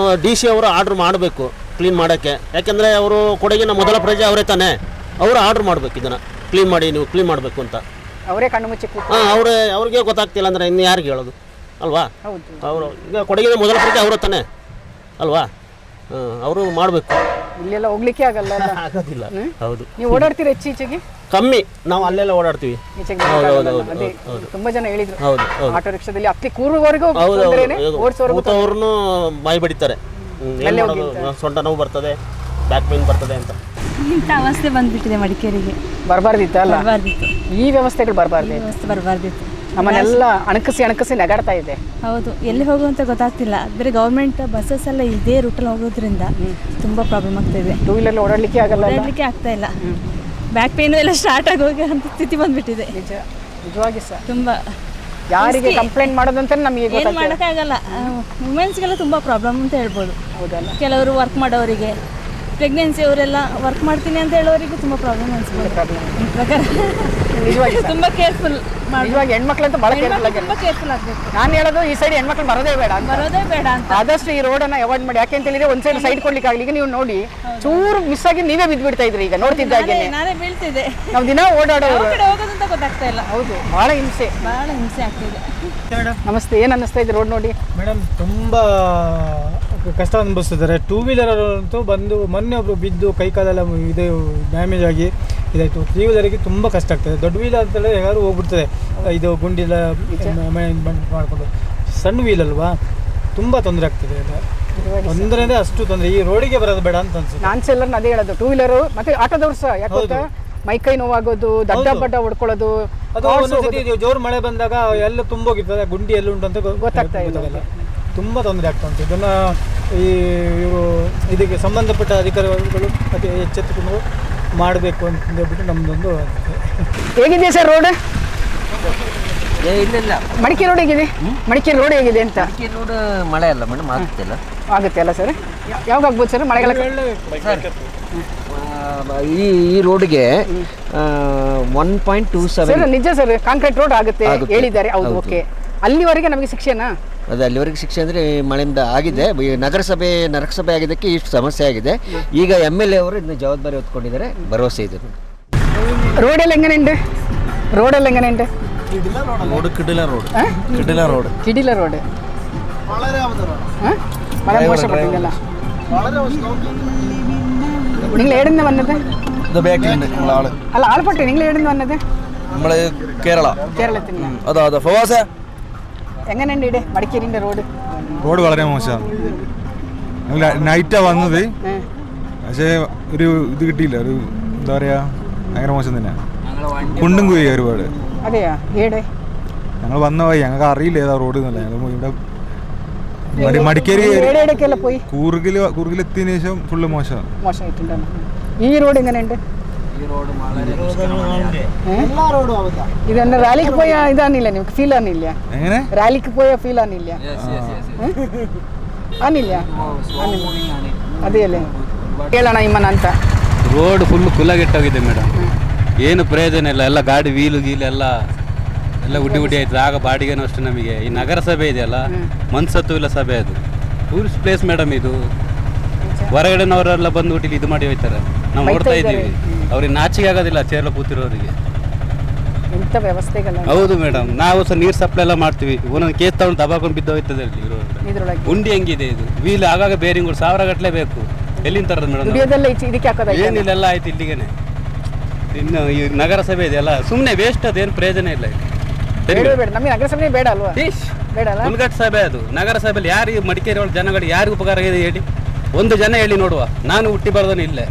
DC ಅವರು ಆರ್ಡರ್ ಮಾಡಬೇಕು ಕ್ಲೀನ್ ಮಾಡಕ್ಕೆ. ಯಾಕಂದ್ರೆ ಅವರು ಕೊಡಗಿನ ಮೊದಲ ಪ್ರಜೆ ಅವರೇ ತಾನೆ, ಅವರು ಆರ್ಡರ್ ಮಾಡ್ಬೇಕು ಇದನ್ನ ಕ್ಲೀನ್ ಮಾಡಿ, ನೀವು ಕ್ಲೀನ್ ಮಾಡಬೇಕು ಅಂತ. ಅವರೇ ಕಣ್ಣು ಮುಚ್ಚಿ ಅವ್ರಿಗೆ ಗೊತ್ತಾಗ್ತಿಲ್ಲ ಅಂದ್ರೆ ಇನ್ನು ಯಾರಿಗೆ ಹೇಳೋದು ಅಲ್ವಾ? ಅವರು ಈಗ ಕೊಡಗಿನ ಮೊದಲ ಪ್ರಜೆ ಅವರು ತಾನೆ ಅಲ್ವಾ? ಅವರು ಮಾಡಬೇಕು. ಇಲ್ಲೆಲ್ಲ ಹೋಗ್ಲಿಕ್ಕೆ ಆಗೋದಿಲ್ಲ. ಹೌದು, ನೀವು ಓಡಾಡ್ತೀರಾ ಇತ್ತೀಚೆಗೆ? ಕಮ್ಮಿ, ನಾವು ಅಲ್ಲೆಲ್ಲ ಓಡಾಡ್ತೀವಿ. ತುಂಬಾ ಜನ ಹೇಳಿದ್ರು ಹೌದು, ಆಟೋ ರಿಕ್ಷಾದಲ್ಲಿ ಅಕ್ಕಿ ಕೂರುವವರೆಗೂ ಕೂತವ್ರನ್ನು ಬಾಯಿ ಬಡಿತಾರೆ. ಸೊಂಟ ನೋವು ಬರ್ತದೆ, ಬ್ಯಾಕ್ ಪೇನ್ ಬರ್ತದೆ ಅಂತ. ಇಂಥ ಅವಸ್ಥೆ ಬಂದ್ಬಿಟ್ಟಿದೆ ಮಡಿಕೇರಿಗೆ. ಬರಬಾರ್ದಿತ್ತು ಅಲ್ಲ? ಬರಬಾರ್ದಿತ್ತು. ಈ ವ್ಯವಸ್ಥೆಗಳು ಬರಬಾರ್ದಿತ್ತು. ಬರಬಾರ್ದಿತ್ತು. ನಮ್ಮನ್ನೆಲ್ಲ ಅಣಕಿಸಿ ನಗಾಡ್ತಾ ಇದೆ. ಹೌದು, ಎಲ್ಲಿ ಹೋಗುವಂತ ಗೊತ್ತಾಗ್ತಿಲ್ಲ. ಬೇರೆ ಗೌರ್ಮೆಂಟ್ ಬಸ್ಸಸ್ ಎಲ್ಲ ಇದೇ ರೂಟಲ್ಲಿ ಹೋಗೋದ್ರಿಂದ ತುಂಬ ಪ್ರಾಬ್ಲಮ್ ಆಗ್ತಾ ಇದೆ. ಟೂ ವೀಲರ್ ಓಡಾಡಲಿಕ್ಕೆ ಆಗ್ತಾ ಇಲ್ಲ. ಬ್ಯಾಕ್ ಪೇನು ಎಲ್ಲ ಸ್ಟಾರ್ಟ್ ಆಗೋಗಿ ಅಂತ ಸ್ಥಿತಿ ಬಂದ್ಬಿಟ್ಟಿದೆ. ನಿಜವಾಗಿ ಸರ್ ತುಂಬ ಯಾರಿಗೆ ಕಂಪ್ಲೇಂಟ್ ಮಾಡೋದಂತ ನಮಗೆ ಏನು ಮಾಡೋಕ್ಕಾಗಲ್ಲ. ವುಮೆನ್ಸ್ಗೆಲ್ಲ ತುಂಬ ಪ್ರಾಬ್ಲಮ್ ಅಂತ ಹೇಳ್ಬೋದು. ಹೌದಲ್ಲ, ಕೆಲವರು ವರ್ಕ್ ಮಾಡೋರಿಗೆ, ಪ್ರೆಗ್ನೆನ್ಸಿ ಅವರೆಲ್ಲ ವರ್ಕ್ ಮಾಡ್ತೀನಿ ಅಂತ ಹೇಳೋರಿಗೂ ತುಂಬ ಪ್ರಾಬ್ಲಮ್ ಅನ್ಸ್ಬೋದು. ಪ್ರಕಾರ ತುಂಬ ಕೇರ್ಫುಲ್ ನಿಜವಾಗಿ ಹೆಣ್ಮಕ್ಳಂತ ಭಾಳ ತುಂಬ ಕೇರ್ಫುಲ್ ಆಗಬೇಕು. ನಾನು ಹೇಳೋದು ಈ ಸೈಡ್ ಹೆಣ್ಮಕ್ಳು ಬರೋದೇ ಬೇಡ ಅಂತ. ಆದಷ್ಟು ಈ ರೋಡನ್ನ ಅವಾಯ್ಡ್ ಮಾಡಿ. ಯಾಕೆ ಅಂತ ಹೇಳಿದ್ರೆ ಒಂದ್ ಸೈಡ್ ಸೈಡ್ ಕೊಡ್ಲಿಕ್ಕೆ ಆಗಲಿ. ಈಗ ನೀವು ನೋಡಿ ಚೂರು ಮಿಸ್ ಆಗಿ ನೀವೇ ಬಿದ್ದುಬಿಡ್ತಾ ಇದ್ರಿ. ಈಗ ನೋಡ್ತಿದ್ದಾಗೆ ನಾನೇ ಬೀಳ್ತಿದ್ದೆ. ನಾವು ದಿನ ಓಡಾಡೋರು ಹೋಗೋದಂತ ಗೊತ್ತಾಗ್ತಾ ಇಲ್ಲ. ಹೌದು, ಬಹಳ ಹಿಂಸೆ ಆಗ್ತಿದೆ. ನಮಸ್ತೆ, ಏನ್ ಅನ್ನಿಸ್ತಾ ಇದೆ ರೋಡ್ ನೋಡಿ? ಮೇಡಮ್ ತುಂಬ ಕಷ್ಟ ಅನುಭವಿಸ್ತಿದ್ದಾರೆ. ಟೂ ವೀಲರ್ ಅಂತೂ ಬಂದು ಮೊನ್ನೆ ಒಬ್ರು ಬಿದ್ದು ಕೈ ಕಾಲೆಲ್ಲ ಇದು ಡ್ಯಾಮೇಜ್ ಆಗಿ ಇದಾಯಿತು. ತ್ರೀ ವೀಲರಿಗೆ ತುಂಬ ಕಷ್ಟ ಆಗ್ತದೆ. ದೊಡ್ಡ ವೀಲರ್ ಅಂತೇಳಿ ಹೇಗಾದ್ರು ಹೋಗ್ಬಿಡ್ತದೆ, ಇದು ಗುಂಡಿಲ್ಲ ಮಾಡಿಕೊಂಡು. ಸಣ್ಣ ವೀಲ್ ಅಲ್ವಾ, ತುಂಬ ತೊಂದರೆ ಆಗ್ತದೆ. ತೊಂದರೆ ಅಂದರೆ ಅಷ್ಟು ತೊಂದರೆ. ಈ ರೋಡಿಗೆ ಬರೋದು ಬೇಡ ಅಂತ ಅನ್ಸುತ್ತೆ. ನಾನು ಎಲ್ಲರನ್ನ ಅದೇ ಹೇಳೋದು, ಟೂ ವೀಲರು ಮತ್ತೆ ಆಟೋದವ್ರು ಸಹ. ಯಾಕೆ ಮೈಕೈ ನೋವಾಗೋದು, ದಡ್ಡ ಬಡ್ಡ ಹೊಡ್ಕೊಳ್ಳೋದು. ಅದು ಒಂದೊಂದ್ಸತಿ ಜೋರು ಮಳೆ ಬಂದಾಗ ಎಲ್ಲ ತುಂಬೋಗಿರ್ತದೆ, ಗುಂಡಿ ಎಲ್ಲ ಉಂಟು ಅಂತ ಗೊತ್ತಾಗ್ತಾ ಇಲ್ಲ. ತುಂಬ ತೊಂದರೆ ಆಗ್ತಾ ಉಂಟು. ಇದನ್ನು ಇವರು ಇದಕ್ಕೆ ಸಂಬಂಧಪಟ್ಟ ಅಧಿಕಾರಿಗಳು ಅತಿ ಎಚ್ಚೆತ್ತುಕೊಂಡು ಮಾಡಬೇಕು ಅಂತ ಹೇಳ್ಬಿಟ್ಟು ನಮ್ಮದೊಂದು. ಹೇಗಿದೆ ಸರ್ ರೋಡ್? ಇಲ್ಲ ಮಡಿಕೇರಿ ರೋಡ್ ಹೇಗಿದೆ? ಮಡಿಕೇರಿ ರೋಡ್ ಹೇಗಿದೆ ಅಂತ? ರೋಡ್ ಮಳೆ ಅಲ್ಲ ಮೇಡಮ್, ಆಗುತ್ತಿಲ್ಲ. ಆಗುತ್ತೆ ಅಲ್ಲ ಸರ್? ಯಾವಾಗ ಆಗ್ಬೋದು ಸರ್ ಮಳೆಗಾಲ? ಈ ರೋಡ್ಗೆ 1.27 ಸರ್ ನಿಜ ಸರ್, ಕಾಂಕ್ರೀಟ್ ರೋಡ್ ಆಗುತ್ತೆ ಹೇಳಿದ್ದಾರೆ. ಹೌದು, ಓಕೆ. ಅಲ್ಲಿವರೆಗೆ ನಮಗೆ ಶಿಕ್ಷೆನಾ? ಅದು ಅಲ್ಲಿವರೆಗೆ ಶಿಕ್ಷೆ ಅಂದರೆ ಮಳೆಯಿಂದ ಆಗಿದೆ. ನಗರಸಭೆ ಆಗಿದ್ದಕ್ಕೆ ಇಷ್ಟು ಸಮಸ್ಯೆ ಆಗಿದೆ. ಈಗ MLA ಅವರು ಇದನ್ನ ಜವಾಬ್ದಾರಿ ಹೊತ್ಕೊಂಡಿದ್ದಾರೆ, ಭರವಸೆ ಇದೆ. ರೋಡೆಲ್ಲ എങ്ങനെയുണ്ട്? ರೋಡೆಲ್ಲ എങ്ങനെയുണ്ട്? കിടില റോഡ് വളരെ മോശപ്പെട്ടില്ല. നിങ്ങൾ എവിടുന്ന് വന്നത്? അല്ല, ആൾപ്പെട്ട് നിങ്ങൾ എവിടുന്ന് വന്നത്? കേരളത്തിൽ. എങ്ങനെയുണ്ട് ഇവിടെ മടിക്കേരിന്റെ റോഡ്? റോഡ് വളരെ മോശമാണ്. നൈറ്റാണ് വന്നത്, പക്ഷേ ഒരു ഇത് കിട്ടിയില്ല. ഒരു എന്താ പറയുക, ഭയങ്കര മോശം തന്നെ. കുണ്ടും കുഴി ഒരുപാട്. അതെയാ? ഏടെ ഞങ്ങൾ വന്ന വഴി ഞങ്ങൾക്ക് അറിയില്ല ഏതാ റോഡ് എന്നല്ല. ഞങ്ങൾ ഇവിടെ മടിക്കേരി കൂർഗിലെത്തിയതിനു ശേഷം ഫുള്ള് മോശമായിട്ടുണ്ട്. ഈ റോഡ് എങ്ങനെയുണ്ട്? ಇದನ್ನ ರ್ಯಾಲಿಗೆ ಪೋಯ ಇದಾನಿಲ್ಲ, ನಿಮ್ಗೆ ಫೀಲ್ ಆನಿಲ್ಲ? ರ್ಯಾಲಿಗೆ ಪೋಯ ಫೀಲ್ ಆನಿಲ್ಲ? ಆನಿಲ್ಲ ಅದೇ ಅಲ್ಲೇ ಕೇಳೋಣ ಇಮ್ಮನ ಅಂತ. ರೋಡ್ ಫುಲ್ ಕುಲಗೆಟ್ಟೋಗಿದೆ ಮೇಡಮ್, ಏನು ಪ್ರಯೋಜನ ಇಲ್ಲ. ಎಲ್ಲ ಗಾಡಿ ವೀಲು ಗೀಲು ಎಲ್ಲ ಉಡ್ಡಿ ಆಯ್ತು. ಆಗ ಬಾಡಿಗೆನೂ ಅಷ್ಟು ನಮಗೆ. ಈ ನಗರಸಭೆ ಇದೆಯಲ್ಲ, ಮನ್ಸತ್ವ ಸಭೆ, ಅದು ಟೂರಿಸ್ಟ್ ಪ್ಲೇಸ್ ಮೇಡಮ್. ಇದು ಹೊರಗಡೆನವರೆಲ್ಲ ಬಂದ್ಬಿಟ್ಟು ಇಲ್ಲಿ ಇದು ಮಾಡಿ ಹೋಯ್ತಾರೆ. ನಾವು ನೋಡ್ತಾ ಇದ್ದೀವಿ. ಅವ್ರಿಗೆ ನಾಚಿಕೆ ಆಗೋದಿಲ್ಲ ಚೇರ್ಲ ಕೂತಿರೋರಿಗೆ. ಇಂಥ ವ್ಯವಸ್ಥೆಗಳ. ಹೌದು ಮೇಡಮ್, ನಾವು ಸಹ ನೀರು ಸಪ್ಲೈ ಎಲ್ಲ ಮಾಡ್ತೀವಿ. ಒಂದೊಂದು ಕೇಸ್ ತಗೊಂಡು ದಬಾಕೊಂಡು ಬಿದ್ದೋಯ್ತದೆ ಇದ್ರೊಳಗೆ. ಗುಂಡಿ ಹೆಂಗಿದೆ ಇದು, ವೀಲ್ ಆಗಾಗ ಬೇರಿಂಗ್ಗಳು 1000 ಗಟ್ಟಲೆ ಬೇಕು. ಎಲ್ಲಿಂದ ತರೋದು ಮೇಡಮ್? ಏನಿಲ್ಲ, ಎಲ್ಲ ಆಯ್ತು ಇಲ್ಲಿಗೇನೆ. ಇನ್ನು ಈ ನಗರಸಭೆ ಇದೆಯಲ್ಲ ಸುಮ್ಮನೆ ವೇಸ್ಟ್, ಅದೇನು ಪ್ರಯೋಜನ ಇಲ್ಲ. ನಗರಸಭೆ ಬೇಡ ಅಲ್ವಾ? ಉಲ್ಗಟ್ ಸಭೆ ಅದು. ನಗರಸಭೆಯಲ್ಲಿ ಯಾರಿಗೆ ಮಡಿಕೇರಿ ಒಳ ಜನಗಳಿಗೆ ಯಾರಿಗೂ ಉಪಕಾರ ಇದೆ ಹೇಳಿ? ಒಂದು ಜನ ಹೇಳಿ ನೋಡುವ. ನಾನು ಹುಟ್ಟಿ ಬರ್ದೋನು ಇಲ್ಲೇ.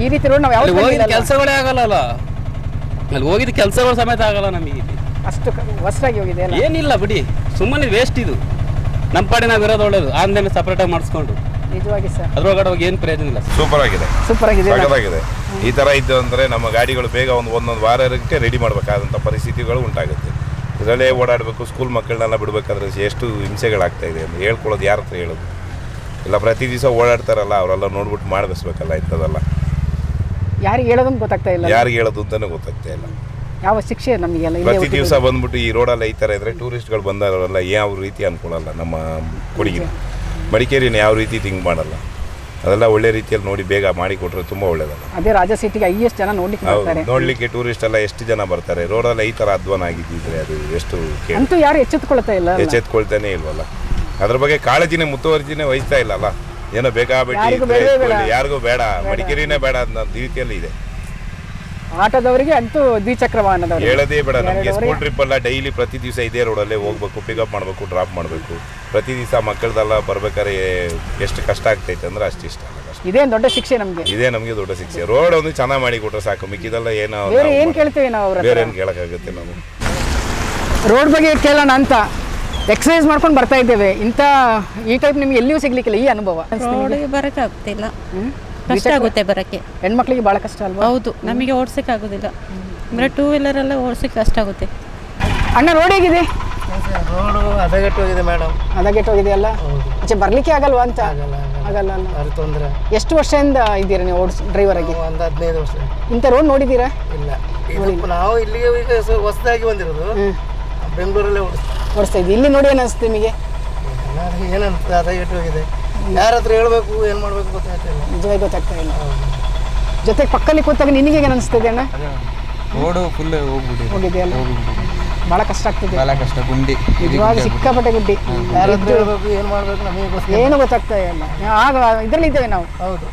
ಈ ರೀತಿ ರೋಡ್ ನಾವು ಹೋಗಿದ ಕೆಲಸಗಳೇ ಆಗಲ್ಲ. ಅಲ್ಲಿ ಹೋಗಿದ ಕೆಲಸಗಳು ಸಮೇತ ಆಗಲ್ಲ ನಮಗೆ. ಅಷ್ಟು ಹೊಸದಾಗಿ ಹೋಗಿದೆ. ಏನಿಲ್ಲ ಬಿಡಿ, ಸುಮ್ಮನೆ ವೇಸ್ಟ್ ಇದು. ನಮ್ಮ ಪಾಡಿ ನಾವು ಇರೋದು ಒಳ್ಳೇದು, ಆಮೇಲೆ ಸಪ್ರೇಟಾಗಿ ಮಾಡಿಸ್ಕೊಂಡು. ನಿಜವಾಗಿ ಸರ್, ಅದ್ರೊಳಗಡೆ ಹೋಗಿ ಏನು ಪ್ರಯೋಜನ ಇಲ್ಲ. ಸೂಪರ್ ಆಗಿದೆ. ಈ ಥರ ಇದ್ದು ಅಂದರೆ ನಮ್ಮ ಗಾಡಿಗಳು ಬೇಗ ಒಂದೊಂದು ವಾರಕ್ಕೆ ರೆಡಿ ಮಾಡಬೇಕಾದಂಥ ಪರಿಸ್ಥಿತಿಗಳು ಉಂಟಾಗುತ್ತೆ. ಇದರಲ್ಲೇ ಓಡಾಡಬೇಕು. ಸ್ಕೂಲ್ ಮಕ್ಕಳನ್ನೆಲ್ಲ ಬಿಡಬೇಕಾದ್ರೆ ಎಷ್ಟು ಹಿಂಸೆಗಳಾಗ್ತಾ ಇದೆ ಅಂತ ಹೇಳ್ಕೊಳ್ಳೋದು ಯಾರ ಹತ್ರ ಹೇಳೋದು? ಇಲ್ಲ ಪ್ರತಿ ದಿವಸ ಓಡಾಡ್ತಾರಲ್ಲ, ಅವರೆಲ್ಲ ನೋಡ್ಬಿಟ್ಟು ಮಾಡಿಸ್ಬೇಕಲ್ಲ ಇಂಥದ್ದೆಲ್ಲ. ಯಾರಿಗೆ ಹೇಳೋದು ಗೊತ್ತಾಗ್ತಾ ಇಲ್ಲ. ಯಾರಿಗೆ ಹೇಳೋದು ಅಂತಲೇ ಗೊತ್ತಾಗ್ತಾ ಇಲ್ಲ. ಯಾವ ಶಿಕ್ಷೆ ನಮಗೆಲ್ಲ? ಪ್ರತಿ ದಿವಸ ಬಂದ್ಬಿಟ್ಟು ಈ ರೋಡಲ್ಲ ಈ ಥರ ಇದ್ದರೆ ಟೂರಿಸ್ಟ್ಗಳು ಬಂದವರೆಲ್ಲ ಯಾವ ರೀತಿ ಅನ್ಕೊಳ್ಳಲ್ಲ. ನಮ್ಮ ಕೊಡಗಿನ ಮಡಿಕೇರಿನ ಯಾವ ರೀತಿ ಥಿಂಕ್ ಮಾಡಲ್ಲ. ಅದೆಲ್ಲ ಒಳ್ಳೆ ರೀತಿಯಲ್ಲಿ ನೋಡಿ ಬೇಗ ಮಾಡಿ ಕೊಟ್ಟರೆ ತುಂಬ ಒಳ್ಳೇದಲ್ಲ. ಅದೇ ರಾಜ ಸಿಟಿಗೆ ಹೈಯೆಸ್ಟ್ ಜನ ನೋಡ್ಲಿಕ್ಕೆ ಟೂರಿಸ್ಟ್ ಎಲ್ಲ ಎಷ್ಟು ಜನ ಬರ್ತಾರೆ. ರೋಡಲ್ಲ ಈ ಥರ ಅಧ್ವಾನ ಆಗಿದ್ದಿದ್ರೆ ಅದು ಎಷ್ಟು ಅಂತೂ ಯಾರು ಎಚ್ಚೆತ್ಕೊಳ್ತಾನೆ ಇಲ್ವಲ್ಲ. ಅದ್ರ ಬಗ್ಗೆ ಕಾಳಜಿನೇ ಮುತುವರ್ಜಿನೇ ವಹಿಸ್ತಾ ಇಲ್ಲಲ್ಲ. ಏನೋ ಬೇಕಾಬಿಟ್ಟು ಯಾರಿಗೂ ಬೇಡ, ಮಡಿಕೇರಿನೇ ಬೇಡ ಅನ್ನೋ ರೀತಿಯಲ್ಲಿ ಇದೆ. ಆಟೋದವರಿಗೆ ಅಂತೂ ದ್ವಿಚಕ್ರ ವಾಹನದವರು ಹೇಳೋದೇ ಬೇಡ. ನಮಗೆ ಸ್ಕೂಲ್ ಟ್ರಿಪ್ ಎಲ್ಲ ಡೈಲಿ ಪ್ರತಿ ದಿವಸ ಇದೇ ರೋಡಲ್ಲೇ ಹೋಗ್ಬೇಕು, ಪಿಕಪ್ ಮಾಡಬೇಕು, ಡ್ರಾಪ್ ಮಾಡಬೇಕು. ಪ್ರತಿ ದಿವಸ ಮಕ್ಕಳದೆಲ್ಲ ಬರ್ಬೇಕಾದ್ರೆ ಎಷ್ಟು ಕಷ್ಟ ಆಗ್ತೈತೆ ಅಂದ್ರೆ ಅಷ್ಟು ಇಷ್ಟ. ಇದೇ ದೊಡ್ಡ ಶಿಕ್ಷೆ ನಮಗೆ. ಇದೇ ನಮಗೆ ದೊಡ್ಡ ಶಿಕ್ಷೆ. ರೋಡ್ ಒಂದು ಚೆನ್ನಾಗಿ ಮಾಡಿ ಕೊಟ್ಟರೆ ಸಾಕು. ಮಿಕ್ಕಿದೆಲ್ಲ ಏನೋ ಏನು ಕೇಳ್ತೇವೆ ನಾವು? ಬೇರೆ ಏನು ಕೇಳೋಕ್ಕಾಗುತ್ತೆ ನಾವು? ರೋಡ್ ಬಗ್ಗೆ ಕೇಳೋಣ ಅಂತ ಎಕ್ಸಸೈಸ್ ಮಾಡ್ಕೊಂಡು ಬರ್ತಾ ಇದ್ದೇವೆ. ಇಂಥ ಈ ಟೈಪ್ ನಿಮ್ಗೆ ಎಲ್ಲಿಯೂ ಸಿಗ್ಲಿಕ್ಕಿಲ್ಲ ಈ ಅನುಭವ. ರೋಡಿಗೆ ಬರೋಕ್ಕೆ ಆಗ್ತಿಲ್ಲ, ಕಷ್ಟ ಆಗುತ್ತೆ ಬರೋಕ್ಕೆ. ಹೆಣ್ಮಕ್ಳಿಗೆ ಭಾಳ ಕಷ್ಟ ಅಲ್ವಾ? ಹೌದು, ನಮಗೆ ಓಡಿಸೋಕೆ ಆಗೋದಿಲ್ಲ. ಅಂದರೆ ಟೂ ವೀಲರೆಲ್ಲ ಓಡಿಸೋಕ್ಕೆ ಕಷ್ಟ ಆಗುತ್ತೆ. ಅಣ್ಣ ರೋಡ್ ಹೇಗಿದೆ? ರೋಡು ಹದಗೆಟ್ಟು ಹೋಗಿದೆ ಮೇಡಮ್. ಹದಗೆಟ್ಟು ಹೋಗಿದೆಯಲ್ಲ, ಆಚೆ ಬರ್ಲಿಕ್ಕೆ ಆಗಲ್ವಾ ಅಂತ? ಆಗಲ್ಲ ಅಲ್ಲ, ಅದು ತೊಂದರೆ. ಎಷ್ಟು ವರ್ಷದಿಂದ ಇದ್ದೀರಾ ನೀವು ಡ್ರೈವರ್ ಆಗಿ? ಒಂದು 15 ವರ್ಷ. ಇಂಥ ರೋಡ್ ನೋಡಿದ್ದೀರಾ? ಇಲ್ಲ, ನಾವು ಇಲ್ಲಿಗೆ ಈಗ ಹೊಸದಾಗಿ ಬಂದಿರೋದು, ಬೆಂಗಳೂರಲ್ಲೇ ಓಡಿಸ್ತಾ ಇದ್ದೀವಿ. ಇಲ್ಲಿ ನೋಡಿ ಏನು ಅನಿಸ್ತು ನಿಮಗೆ? ಏನನ್ಸುತ್ತೆ, ಹದಗೆಟ್ಟು ಹೋಗಿದೆ. ಯಾರ ಹತ್ರ ಹೇಳ್ಬೇಕು, ಏನು ಮಾಡಬೇಕು ಗೊತ್ತಾಗ್ತಿಲ್ಲ. ನಿಜವಾಗಿ ಗೊತ್ತಾಗ್ತಾ ಇಲ್ಲ. ಜೊತೆಗೆ ಪಕ್ಕದಲ್ಲಿ ಕೂತಾಗ ನಿನಗೆ ಏನು ಅನಿಸ್ತದೆ ಅಣ್ಣ? ರೋಡು ಫುಲ್ ಹೋಗಿದೆಯಲ್ಲ, ಭಾಳ ಕಷ್ಟ ಆಗ್ತದೆ. ಭಾಳ ಕಷ್ಟ, ಗುಂಡಿ ನಿಜವಾಗಿ ಸಿಕ್ಕಾಪಟ್ಟೆ ಗುಡ್ಡಿ. ಯಾರ ಹತ್ರ ಹೇಳ್ಬೇಕು, ಏನು ಮಾಡಬೇಕು ನಮಗೆ ಏನು ಗೊತ್ತಾಗ್ತಾ ಇಲ್ಲ. ಆಗ ಇದರಲ್ಲಿ ಇದ್ದೇವೆ ನಾವು. ಹೌದು.